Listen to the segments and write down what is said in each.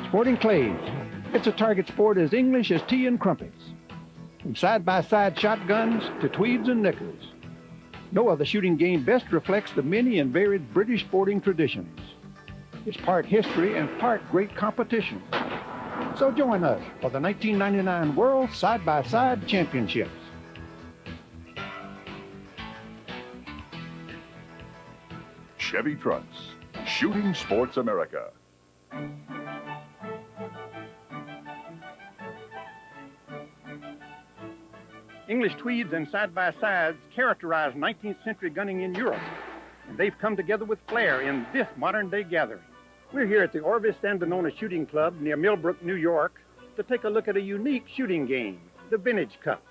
Sporting clays. It's a target sport as English as tea and crumpets. From side-by-side shotguns to tweeds and knickers. No other shooting game best reflects the many and varied British sporting traditions. It's part history and part great competition. So join us for the 1999 World Side-by-Side Championships. Chevy Trucks, Shooting Sports America. English tweeds and side-by-sides characterized 19th century gunning in Europe, and they've come together with flair in this modern-day gathering. We're here at the Orvis Sandanona Shooting Club near Millbrook, New York, to take a look at a unique shooting game, the Vintage Cup.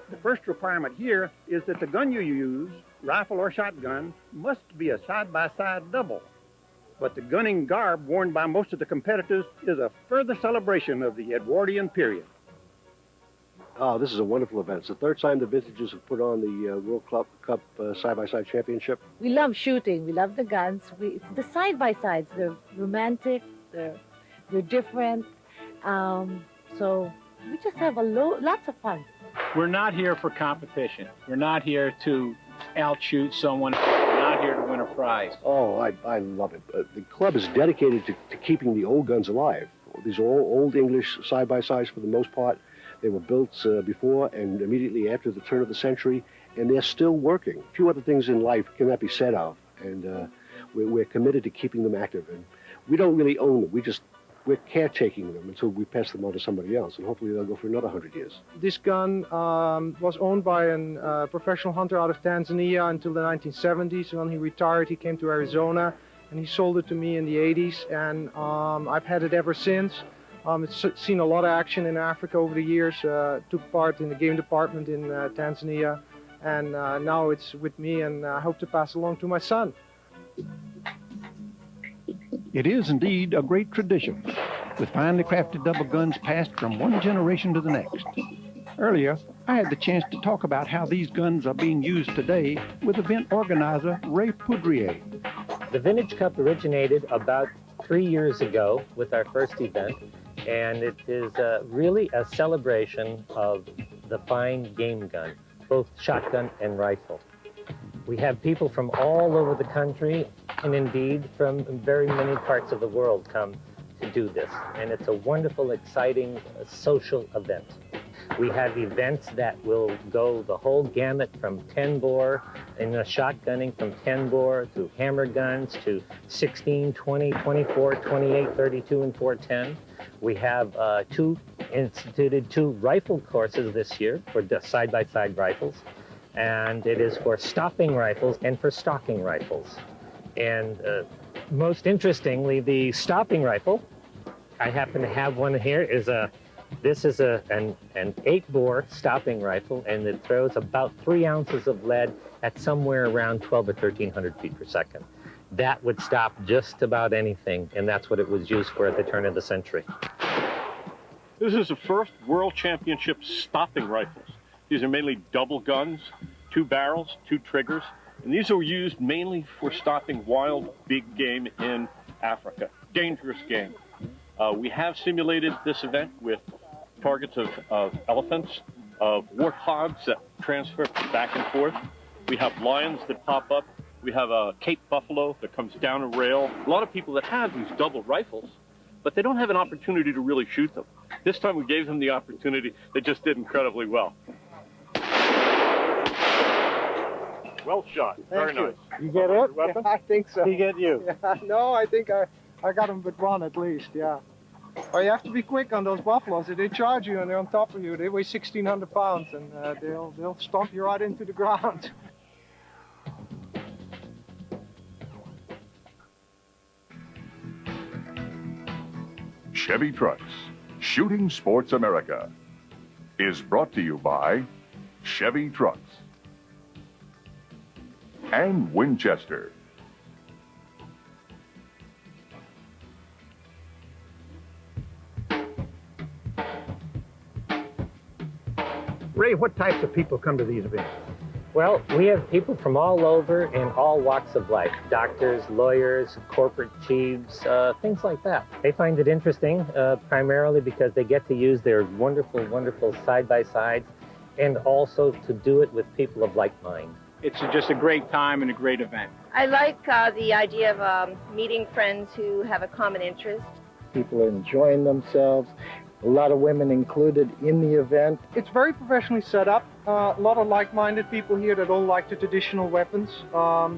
The first requirement here is that the gun you use, rifle or shotgun, must be a side-by-side double. But the gunning garb worn by most of the competitors is a further celebration of the Edwardian period. Oh, this is a wonderful event. It's the third time the Vintages have put on the World Cup Side-by-Side Championship. We love shooting. We love the guns. It's the side-by-sides. They're romantic. They're different. So we just have lots of fun. We're not here for competition. We're not here to outshoot someone. We're not here to win a prize. Oh, I love it. The club is dedicated to keeping the old guns alive. These are all old English side-by-sides for the most part. They were built before and immediately after the turn of the century, and they're still working. A few other things in life cannot be said of, and we're committed to keeping them active. And we don't really own them. We're caretaking them until we pass them on to somebody else, and hopefully they'll go for another 100 years. This gun was owned by a professional hunter out of Tanzania until the 1970s. When he retired, he came to Arizona, and he sold it to me in the 80s, and I've had it ever since. It's seen a lot of action in Africa over the years, took part in the game department in Tanzania, and now it's with me, and I hope to pass along to my son. It is indeed a great tradition, with finely crafted double guns passed from one generation to the next. Earlier, I had the chance to talk about how these guns are being used today with event organizer Ray Poudrier. The Vintage Cup originated about 3 years ago with our first event, and it is really a celebration of the fine game gun, both shotgun and rifle. We have people from all over the country, and indeed from very many parts of the world come to do this. And it's a wonderful, exciting social event. We have events that will go the whole gamut from 10-bore in the shotgunning, from 10-bore to hammer guns to 16, 20, 24, 28, 32, and 410. We have instituted two rifle courses this year for the side-by-side rifles. And it is for stopping rifles and for stalking rifles. And most interestingly, the stopping rifle, I happen to have one here, this is an 8-bore stopping rifle, and it throws about 3 ounces of lead at somewhere around 12 or 1,300 feet per second. That would stop just about anything, and that's what it was used for at the turn of the century. This is the first World Championship stopping rifles. These are mainly double guns, 2 barrels, 2 triggers, and these are used mainly for stopping wild big game in Africa. Dangerous game. We have simulated this event with targets of elephants, of warthogs that transfer back and forth. We have lions that pop up. We have a Cape buffalo that comes down a rail. A lot of people that have these double rifles, but they don't have an opportunity to really shoot them. This time we gave them the opportunity. They just did incredibly well. Well shot. Very nice. You get it? Weapon? Yeah, I think so. He get you? Yeah, no, I think I got him with one at least, yeah. Oh, you have to be quick on those buffaloes. They charge you and they're on top of you. They weigh 1,600 pounds, and they'll stomp you right into the ground. Chevy Trucks, Shooting Sports America, is brought to you by Chevy Trucks and Winchester. Ray, what types of people come to these events? Well, we have people from all over in all walks of life. Doctors, lawyers, corporate chiefs, things like that. They find it interesting primarily because they get to use their wonderful, wonderful side-by-sides and also to do it with people of like mind. It's just a great time and a great event. I like the idea of meeting friends who have a common interest. People are enjoying themselves. A lot of women included in the event. It's very professionally set up. A lot of like-minded people here that all like the traditional weapons,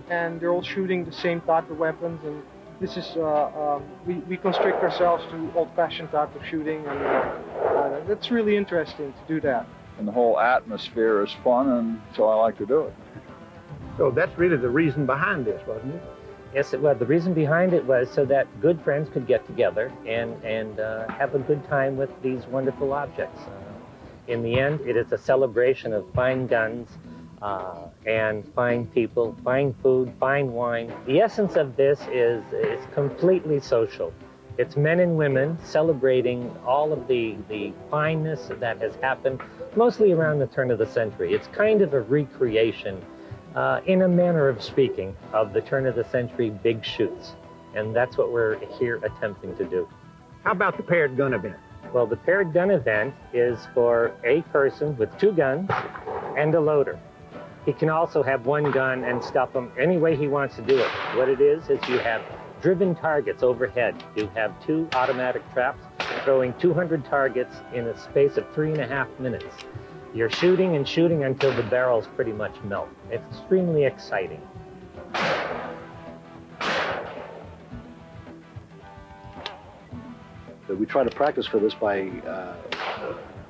and they're all shooting the same type of weapons. And this is we constrict ourselves to old-fashioned type of shooting, and it's really interesting to do that. And the whole atmosphere is fun, and so I like to do it. So that's really the reason behind this, wasn't it? Yes, it was. The reason behind it was so that good friends could get together and have a good time with these wonderful objects. In the end, it is a celebration of fine guns and fine people, fine food, fine wine. The essence of this is completely social. It's men and women celebrating all of the fineness that has happened, mostly around the turn of the century. It's kind of a recreation, in a manner of speaking, of the turn of the century big shoots. And that's what we're here attempting to do. How about the paired gun event? Well, the paired gun event is for a person with 2 guns and a loader. He can also have 1 gun and stuff them any way he wants to do it. What it is you have driven targets overhead. You have 2 automatic traps throwing 200 targets in a space of 3.5 minutes. You're shooting and shooting until the barrels pretty much melt. It's extremely exciting. We try to practice for this by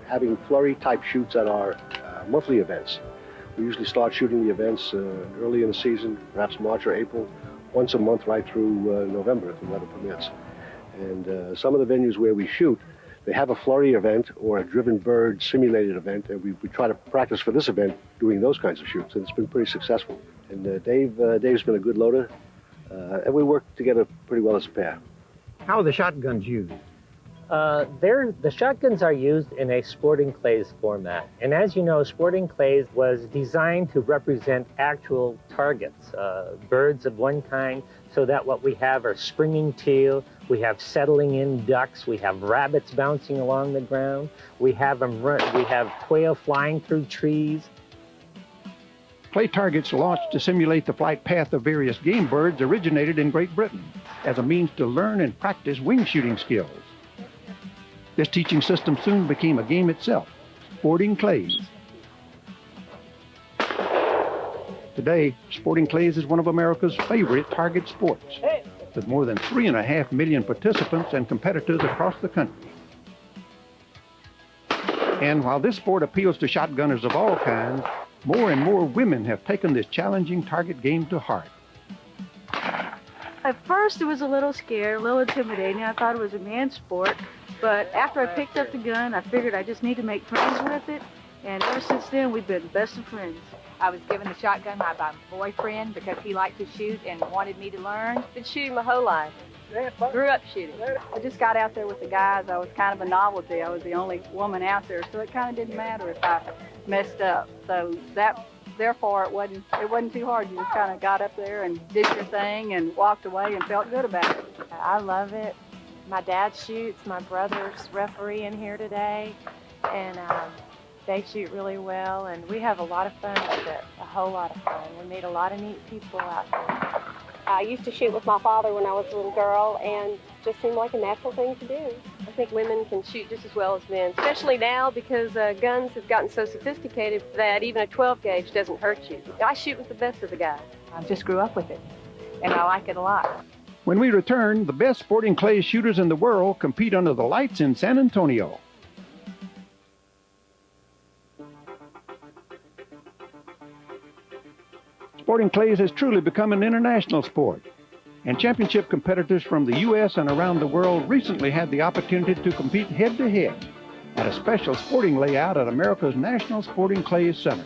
having flurry-type shoots at our monthly events. We usually start shooting the events early in the season, perhaps March or April, once a month right through November, if the weather permits. And some of the venues where we shoot, they have a flurry event or a driven bird simulated event, and we try to practice for this event doing those kinds of shoots, and it's been pretty successful. And Dave's been a good loader, and we work together pretty well as a pair. How are the shotguns used? The shotguns are used in a sporting clays format. And as you know, sporting clays was designed to represent actual targets, birds of one kind, so that what we have are springing teal, we have settling in ducks, we have rabbits bouncing along the ground, we have quail flying through trees. Clay targets launched to simulate the flight path of various game birds originated in Great Britain as a means to learn and practice wing shooting skills. This teaching system soon became a game itself, sporting clays. Today, sporting clays is one of America's favorite target sports, with more than 3.5 million participants and competitors across the country. And while this sport appeals to shotgunners of all kinds, more and more women have taken this challenging target game to heart. At first, it was a little scary, a little intimidating. I thought it was a man's sport. But after I picked up the gun, I figured I just need to make friends with it. And ever since then, we've been best of friends. I was given the shotgun by my boyfriend because he liked to shoot and wanted me to learn. Been shooting my whole life. Grew up shooting. I just got out there with the guys. I was kind of a novelty. I was the only woman out there, so it kind of didn't matter if I messed up. So therefore, it wasn't too hard. You just kind of got up there and did your thing and walked away and felt good about it. I love it. My dad shoots. My brother's refereeing here today, and they shoot really well, and we have a lot of fun with it, a whole lot of fun. We meet a lot of neat people out there. I used to shoot with my father when I was a little girl, and it just seemed like a natural thing to do. I think women can shoot just as well as men, especially now because guns have gotten so sophisticated that even a 12 gauge doesn't hurt you. I shoot with the best of the guys. I just grew up with it, and I like it a lot. When we return, the best sporting clay shooters in the world compete under the lights in San Antonio. Sporting clays has truly become an international sport, and championship competitors from the U.S. and around the world recently had the opportunity to compete head-to-head at a special sporting layout at America's National Sporting Clays Center.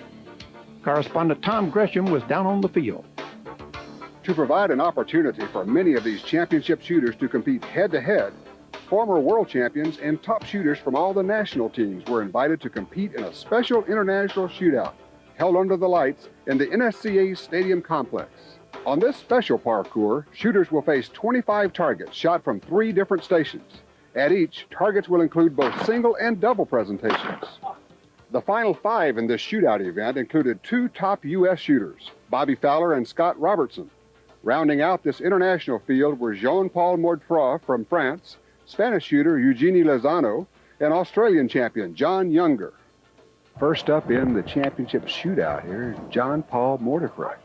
Correspondent Tom Gresham was down on the field. To provide an opportunity for many of these championship shooters to compete head-to-head, former world champions and top shooters from all the national teams were invited to compete in a special international shootout held under the lights in the NSCA Stadium complex. On this special parkour, shooters will face 25 targets shot from 3 different stations. At each, targets will include both single and double presentations. The final 5 in this shootout event included 2 top U.S. shooters, Bobby Fowler and Scott Robertson. Rounding out this international field were Jean-Paul Mordfra from France, Spanish shooter Eugenie Lozano, and Australian champion John Younger. First up in the championship shootout here, Jean-Paul Mordfra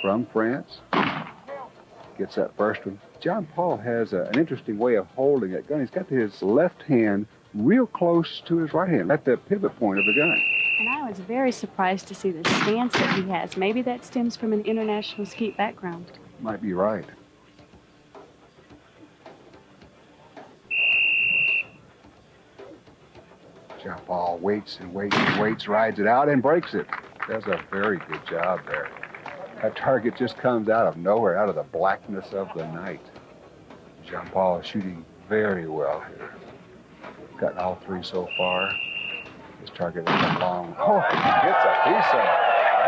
from France. Gets that first one. John Paul has an interesting way of holding that gun. He's got his left hand real close to his right hand at the pivot point of the gun. And I was very surprised to see the stance that he has. Maybe that stems from an international skeet background. Might be right. John Paul waits and waits and waits, rides it out and breaks it. Does a very good job there. That target just comes out of nowhere, out of the blackness of the night. Jean Paul is shooting very well here. Gotten all 3 so far. This target is long. Oh, he gets a piece of it.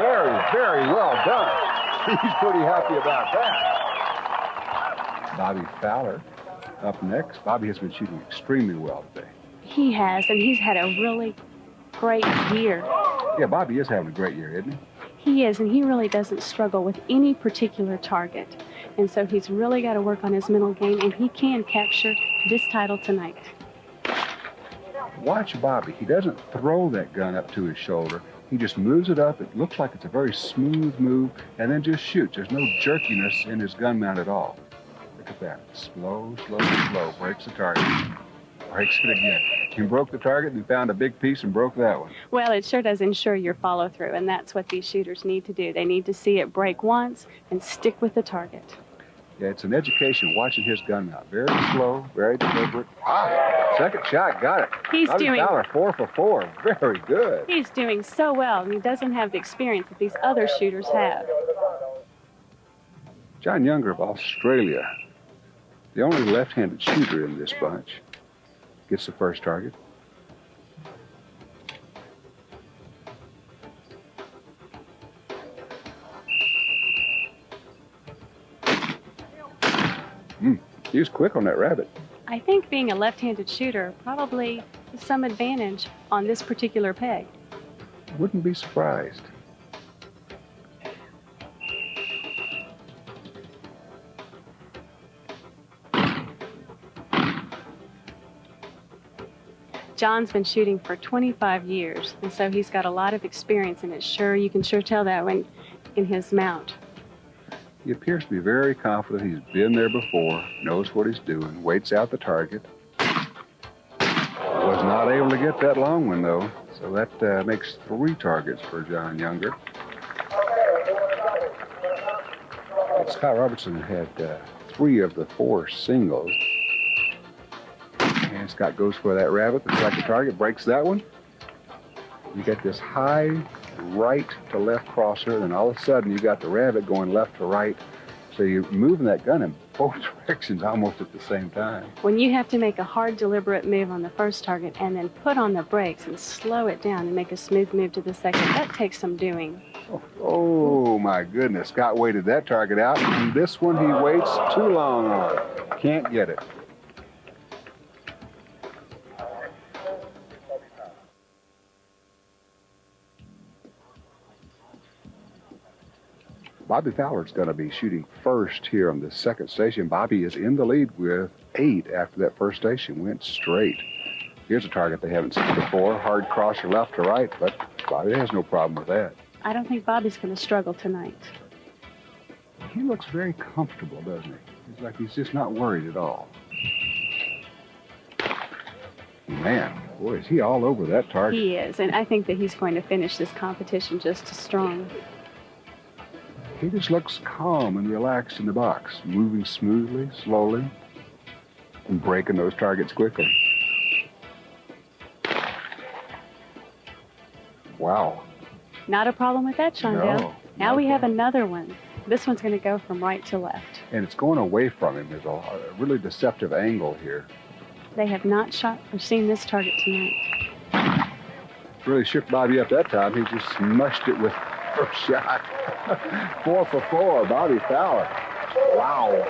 Very, very well done. He's pretty happy about that. Bobby Fowler up next. Bobby has been shooting extremely well today. He has, and he's had a really great year. Yeah, Bobby is having a great year, isn't he? He is, and he really doesn't struggle with any particular target. And so he's really got to work on his mental game, and he can capture this title tonight. Watch Bobby. He doesn't throw that gun up to his shoulder. He just moves it up. It looks like it's a very smooth move, and then just shoots. There's no jerkiness in his gun mount at all. Look at that. Slow, slow, slow. Breaks the target. Breaks it again. He broke the target and found a big piece and broke that one. Well, it sure does ensure your follow-through, and that's what these shooters need to do. They need to see it break once and stick with the target. Yeah, it's an education watching his gun mount. Very slow, very deliberate. Second shot, got it. He's Bobby doing... Fowler, 4 for 4. Very good. He's doing so well, and he doesn't have the experience that these other shooters have. John Younger of Australia, the only left-handed shooter in this bunch, gets the first target. He was quick on that rabbit. I think being a left-handed shooter probably is some advantage on this particular peg. Wouldn't be surprised. John's been shooting for 25 years, and so he's got a lot of experience, and you can sure tell that when in his mount. He appears to be very confident. He's been there before, knows what he's doing, waits out the target. Was not able to get that long one, though, so that makes 3 targets for John Younger. And Scott Robertson had 3 of the 4 singles. And Scott goes for that rabbit. The second target breaks that one. You get this high right to left crosser, and all of a sudden you got the rabbit going left to right. So you're moving that gun in both directions almost at the same time. When you have to make a hard, deliberate move on the first target and then put on the brakes and slow it down and make a smooth move to the second, that takes some doing. Oh my goodness. Scott waited that target out, and this one he waits too long on. Can't get it. Bobby Fowler's going to be shooting first here on the second station. Bobby is in the lead with 8 after that first station went straight. Here's a target they haven't seen before. Hard crosser left to right, but Bobby has no problem with that. I don't think Bobby's going to struggle tonight. He looks very comfortable, doesn't he? It's like he's just not worried at all. Man, boy, is he all over that target. He is, and I think that he's going to finish this competition just as strong. He just looks calm and relaxed in the box, moving smoothly, slowly, and breaking those targets quickly. Wow. Not a problem with that, Shondell. No, now we have another one. This one's going to go from right to left. And it's going away from him. There's a really deceptive angle here. They have not shot or seen this target tonight. Really shook Bobby up that time. He just smushed it with first shot. 4 for 4, Bobby Fowler. Wow.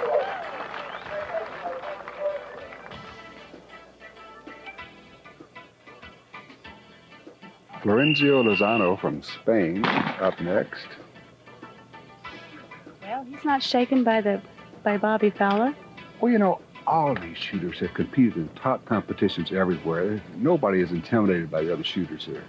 Florencio Lozano from Spain up next. Well, he's not shaken by Bobby Fowler. Well, you know, all of these shooters have competed in top competitions everywhere. Nobody is intimidated by the other shooters here.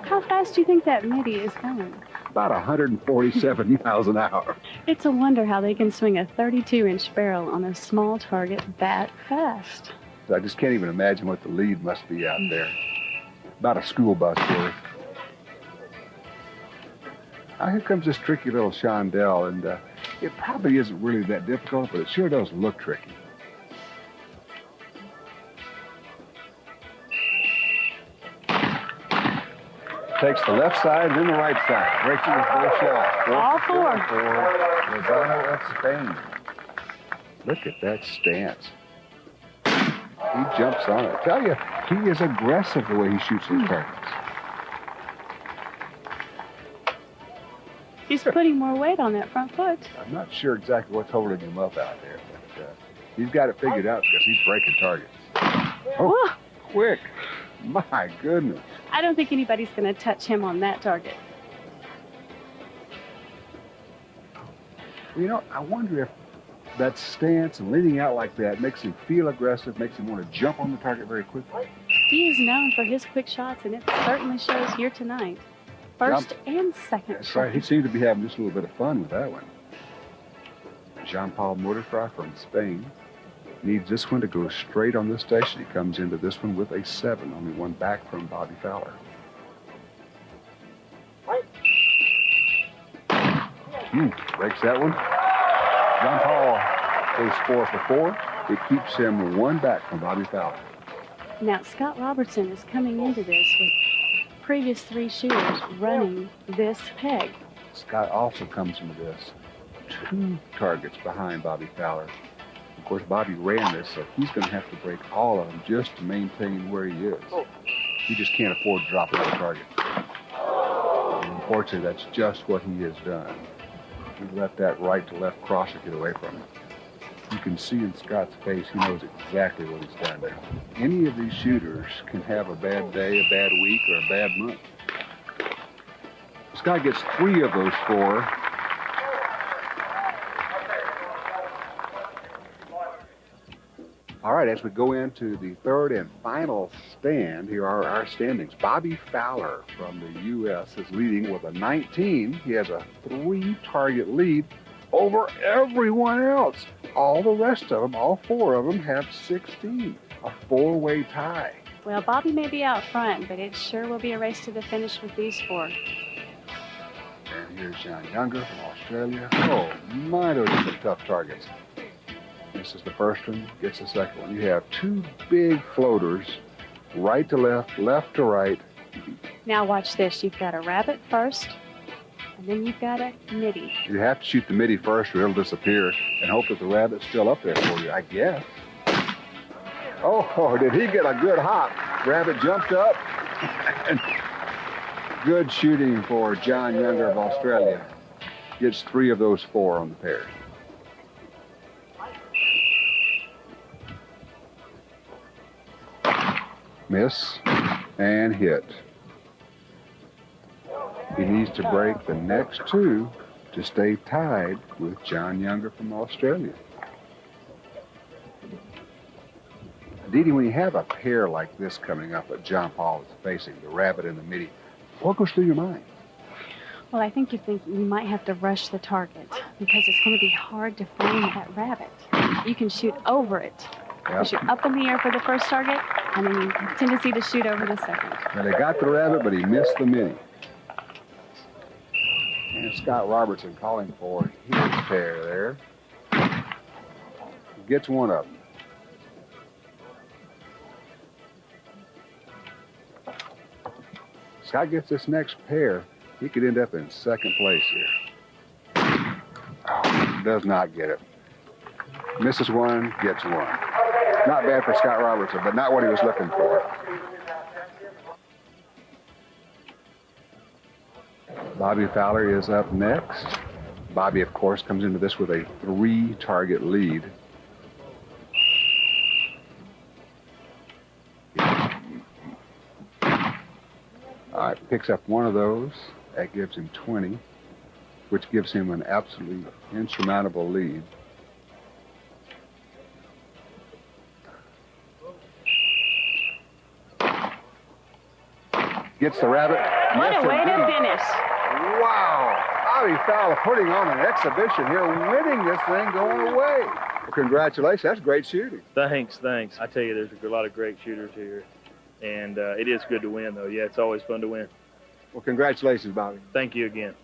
How fast do you think that midi is going? About 147 miles an hour. It's a wonder how they can swing a 32-inch barrel on a small target that fast. I just can't even imagine what the lead must be out there. About a school bus worth. Now here comes this tricky little chandelle, and it probably isn't really that difficult, but it sure does look tricky. Takes the left side and then the right side. Breaks it with both shots. All 4. For Lozano of Spain. Look at that stance. He jumps on it. I tell you, he is aggressive the way he shoots his targets. He's putting more weight on that front foot. I'm not sure exactly what's holding him up out there, but he's got it figured out because he's breaking targets. Oh, quick. My goodness. I don't think anybody's going to touch him on that target. Well, you know, I wonder if that stance and leaning out like that makes him feel aggressive, makes him want to jump on the target very quickly. He is known for his quick shots, and it certainly shows here tonight. First and second. That's right. He seemed to be having just a little bit of fun with that one. Jean-Paul Mortifra from Spain needs this one to go straight on this station. He comes into this one with a 7, only one back from Bobby Fowler. Breaks that one. Jean-Paul goes 4 for 4. It keeps him 1 back from Bobby Fowler. Now, Scott Robertson is coming into this with previous 3 shooters running this peg. Scott also comes into this 2 targets behind Bobby Fowler. Of course, Bobby ran this, so he's going to have to break all of them just to maintain where he is. He just can't afford to drop another target. And unfortunately, that's just what he has done. He let that right to left crosser get away from him. You can see in Scott's face, he knows exactly what he's done now. Any of these shooters can have a bad day, a bad week, or a bad month. Scott gets 3 of those 4. All right, as we go into the 3rd and final stand, here are our standings. Bobby Fowler from the U.S. is leading with a 19. He has a 3-target lead over everyone else. All the rest of them, all 4 of them, have 16. A 4-way tie. Well, Bobby may be out front, but it sure will be a race to the finish with these 4. And here's John Younger from Australia. Oh, my, those are some tough targets. This is the first one, gets the second one. You have 2 big floaters, right to left, left to right. Now watch this. You've got a rabbit first, and then you've got a midi. You have to shoot the midi first or it'll disappear and hope that the rabbit's still up there for you, I guess. Oh, did he get a good hop? Rabbit jumped up. And good shooting for John Younger of Australia. Gets 3 of those 4 on the pair. Miss and hit. He needs to break the next 2 to stay tied with John Younger from Australia. Dee Dee, when you have a pair like this coming up that John Paul is facing, the rabbit and the midi, what goes through your mind? Well, I think you might have to rush the target because it's going to be hard to find that rabbit. You can shoot over it. Because you're up in the air for the first target, and then you have a tendency to shoot over the second. Now, they got the rabbit, but he missed the midi. And Scott Robertson calling for his pair there. Gets 1 of them. Scott gets this next pair, he could end up in 2nd place here. Oh, does not get it. Misses 1, gets 1. Not bad for Scott Robertson, but not what he was looking for. Bobby Fowler is up next. Bobby, of course, comes into this with a 3-target lead. All right, picks up one of those. That gives him 20, which gives him an absolutely insurmountable lead. Gets the rabbit. What Yes, a way to indeed. finish. Wow. Bobby Fowler putting on an exhibition here, winning this thing going away. Well, congratulations. That's great shooting. Thanks. I tell you, there's a lot of great shooters here. And it is good to win, though. Yeah, it's always fun to win. Well, congratulations, Bobby. Thank you again.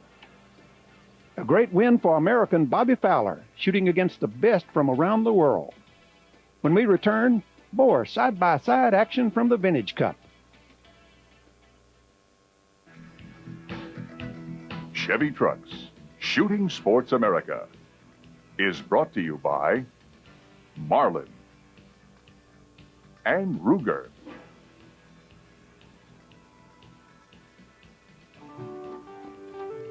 A great win for American Bobby Fowler, shooting against the best from around the world. When we return, more side-by-side action from the Vintage Cup. Chevy Trucks, Shooting Sports America, is brought to you by Marlin and Ruger.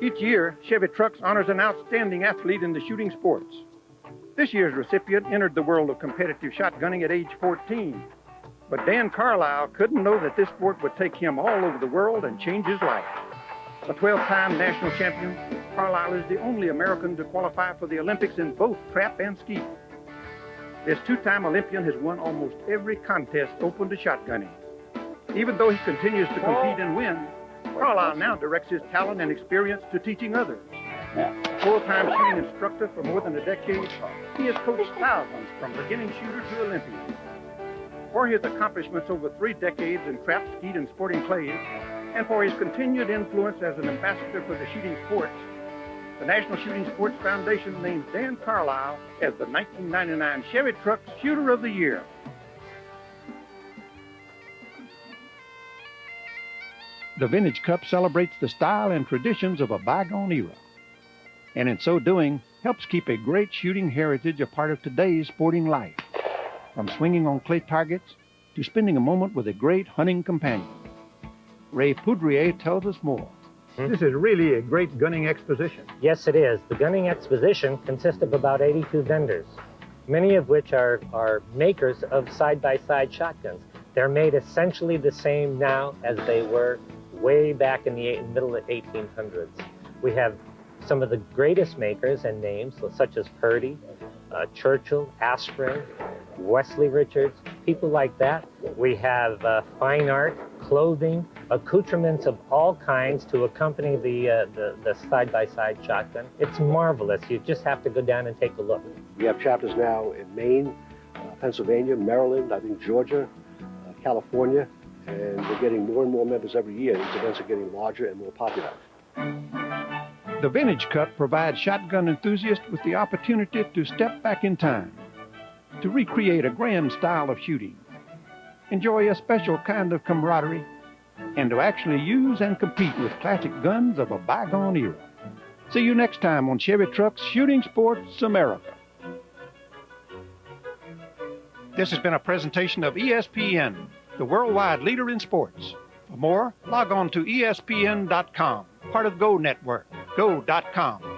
Each year, Chevy Trucks honors an outstanding athlete in the shooting sports. This year's recipient entered the world of competitive shotgunning at age 14. But Dan Carlisle couldn't know that this sport would take him all over the world and change his life. A 12-time national champion, Carlisle is the only American to qualify for the Olympics in both trap and skeet. This 2-time Olympian has won almost every contest open to shotgunning. Even though he continues to compete and win, Carlisle now directs his talent and experience to teaching others. Full-time shooting instructor for more than a decade, he has coached thousands from beginning shooter to Olympian. For his accomplishments over 3 decades in trap, skeet, and sporting clays, and for his continued influence as an ambassador for the shooting sports, the National Shooting Sports Foundation named Dan Carlisle as the 1999 Chevy Trucks Shooter of the Year. The Vintage Cup celebrates the style and traditions of a bygone era, and in so doing, helps keep a great shooting heritage a part of today's sporting life, from swinging on clay targets to spending a moment with a great hunting companion. Ray Poudrier tells us more. This is really a great gunning exposition. Yes, it is. The gunning exposition consists of about 82 vendors, many of which are makers of side-by-side shotguns. They're made essentially the same now as they were way back in the middle of the 1800s. We have some of the greatest makers and names, such as Purdy, Churchill, Asprey, Wesley Richards, people like that. We have fine art, clothing, accoutrements of all kinds to accompany the side-by-side shotgun. It's marvelous. You just have to go down and take a look. We have chapters now in Maine, Pennsylvania, Maryland, I think Georgia, California, and we're getting more and more members every year. These events are getting larger and more popular. The Vintage Cup provides shotgun enthusiasts with the opportunity to step back in time, to recreate a grand style of shooting, enjoy a special kind of camaraderie, and to actually use and compete with classic guns of a bygone era. See you next time on Chevy Trucks Shooting Sports America. This has been a presentation of ESPN, the worldwide leader in sports. For more, log on to ESPN.com, part of Go Network, go.com.